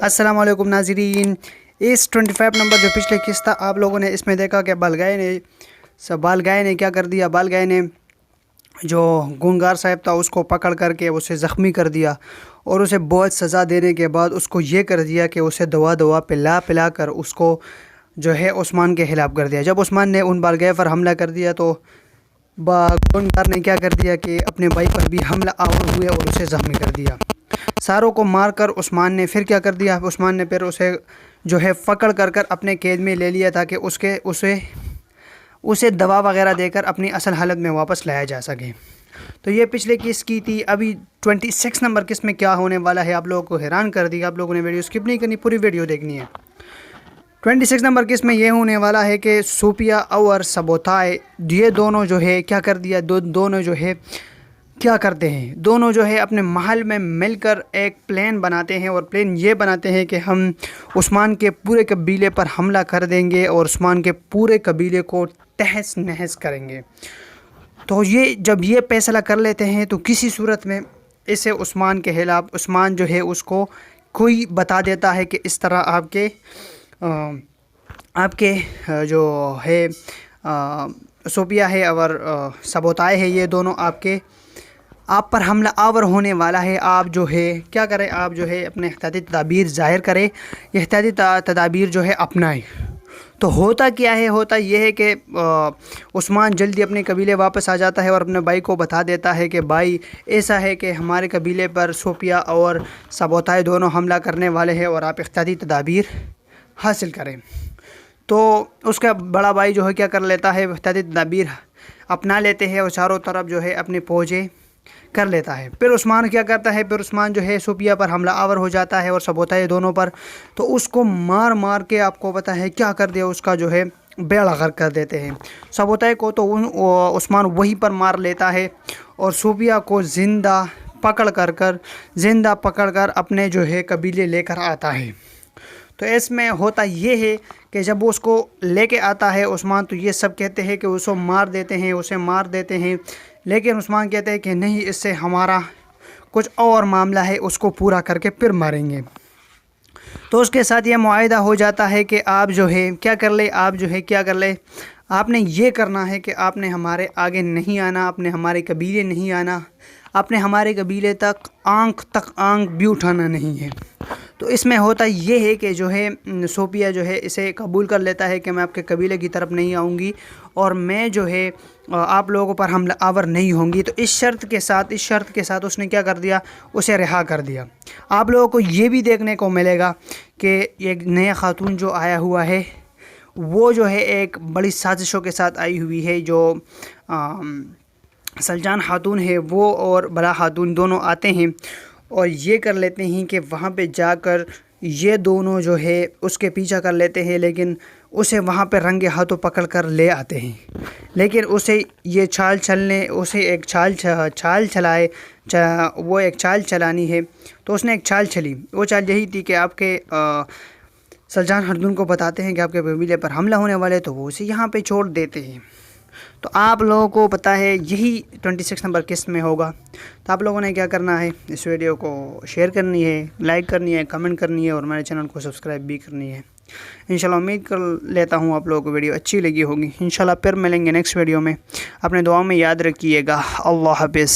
السلام علیکم ناظرین، اس 25 نمبر جو پچھلے قسط تھا آپ لوگوں نے اس میں دیکھا کہ بالگائے نے کیا کر دیا۔ بالگائے نے جو گنگار صاحب تھا اس کو پکڑ کر کے اسے زخمی کر دیا اور اسے بہت سزا دینے کے بعد اس کو یہ کر دیا کہ اسے دوا پلا کر اس کو جو ہے عثمان کے خلاف کر دیا۔ جب عثمان نے ان بالگائے پر حملہ کر دیا تو گنگار نے کیا کر دیا کہ اپنے بھائی پر بھی حملہ آور ہوئے اور اسے زخمی کر دیا۔ ساروں کو مار کر عثمان نے پھر کیا کر دیا، عثمان نے پھر اسے جو ہے پکڑ کر اپنے قید میں لے لیا تاکہ اسے دوا وغیرہ دے کر اپنی اصل حالت میں واپس لایا جا سکے۔ تو یہ پچھلے قسط کی تھی۔ ابھی 26 نمبر قسط میں کیا ہونے والا ہے آپ لوگوں کو حیران کر دی۔ آپ لوگوں نے ویڈیو سکپ نہیں کرنی، پوری ویڈیو دیکھنی ہے۔ 26 نمبر قسط میں یہ ہونے والا ہے کہ صوفیہ اور سبوتائے یہ دونوں جو ہے کیا کر دیا، دونوں جو ہے کیا کرتے ہیں، دونوں جو ہے اپنے محل میں مل کر ایک پلان بناتے ہیں، اور پلان یہ بناتے ہیں کہ ہم عثمان کے پورے قبیلے پر حملہ کر دیں گے اور عثمان کے پورے قبیلے کو تہس نہس کریں گے۔ تو جب یہ فیصلہ کر لیتے ہیں تو کسی صورت میں اسے عثمان کے خلاف عثمان جو ہے اس کو کوئی بتا دیتا ہے کہ اس طرح آپ کے جو ہے صوفیہ ہے اور سبوتائے ہے، یہ دونوں آپ پر حملہ آور ہونے والا ہے۔ آپ جو ہے کیا کریں، آپ جو ہے اپنے احتیاطی تدابیر ظاہر کریں، احتیاطی تدابیر جو ہے اپنائیں۔ تو ہوتا کیا ہے، ہوتا یہ ہے کہ عثمان جلدی اپنے قبیلے واپس آ جاتا ہے اور اپنے بھائی کو بتا دیتا ہے کہ بھائی ایسا ہے کہ ہمارے قبیلے پر صوفیہ اور سبوتائے دونوں حملہ کرنے والے ہیں اور آپ احتیاطی تدابیر حاصل کریں۔ تو اس کا بڑا بھائی جو ہے کیا کر لیتا ہے، احتیاطی تدابیر اپنا لیتے ہیں اور چاروں طرف جو ہے اپنی فوجیں کر لیتا ہے۔ پھر عثمان کیا کرتا ہے، پھر عثمان جو ہے صوفیہ پر حملہ آور ہو جاتا ہے اور سبوتائے دونوں پر، تو اس کو مار کے آپ کو پتہ ہے کیا کر دیا، اس کا جو ہے بیڑا غرق کر دیتے ہیں۔ سبوتائے کو تو عثمان وہیں پر مار لیتا ہے اور صوفیہ کو زندہ پکڑ کر اپنے جو ہے قبیلے لے کر آتا ہے۔ تو اس میں ہوتا یہ ہے کہ جب وہ اس کو لے کے آتا ہے عثمان، تو یہ سب کہتے ہیں کہ اسے مار دیتے ہیں، لیکن عثمان کہتے ہیں کہ نہیں، اس سے ہمارا کچھ اور معاملہ ہے، اس کو پورا کر کے پھر ماریں گے۔ تو اس کے ساتھ یہ معاہدہ ہو جاتا ہے کہ آپ جو ہے کیا کر لے، آپ نے یہ کرنا ہے کہ آپ نے ہمارے آگے نہیں آنا، آپ نے ہمارے قبیلے نہیں آنا، آپ نے ہمارے قبیلے تک آنکھ بھی اٹھانا نہیں ہے۔ تو اس میں ہوتا یہ ہے کہ جو ہے صوفیہ جو ہے اسے قبول کر لیتا ہے کہ میں آپ کے قبیلے کی طرف نہیں آؤں گی اور میں جو ہے آپ لوگوں پر حملہ آور نہیں ہوں گی۔ تو اس شرط کے ساتھ اس نے کیا کر دیا، اسے رہا کر دیا۔ آپ لوگوں کو یہ بھی دیکھنے کو ملے گا کہ ایک نیا خاتون جو آیا ہوا ہے وہ جو ہے ایک بڑی سازشوں کے ساتھ آئی ہوئی ہے، جو سلجان خاتون ہے، وہ اور بلا خاتون دونوں آتے ہیں اور یہ کر لیتے ہیں کہ وہاں پہ جا کر یہ دونوں جو ہے اس کے پیچھا کر لیتے ہیں، لیکن اسے وہاں پہ رنگے ہاتھوں پکڑ کر لے آتے ہیں۔ لیکن اسے یہ ایک چال چلانی ہے، تو اس نے ایک چال چلی۔ وہ چال یہی تھی کہ آپ کے سلجان خاتون کو بتاتے ہیں کہ آپ کے قبیلے پر حملہ ہونے والے، تو وہ اسے یہاں پہ چھوڑ دیتے ہیں۔ تو آپ لوگوں کو پتہ ہے یہی 26 نمبر قسط میں ہوگا۔ تو آپ لوگوں نے کیا کرنا ہے، اس ویڈیو کو شیئر کرنی ہے، لائک کرنی ہے، کمنٹ کرنی ہے اور میرے چینل کو سبسکرائب بھی کرنی ہے۔ انشاءاللہ امید کر لیتا ہوں آپ لوگوں کو ویڈیو اچھی لگی ہوگی۔ انشاءاللہ پھر ملیں گے نیکسٹ ویڈیو میں۔ اپنے دعاؤں میں یاد رکھیے گا۔ اللہ حافظ۔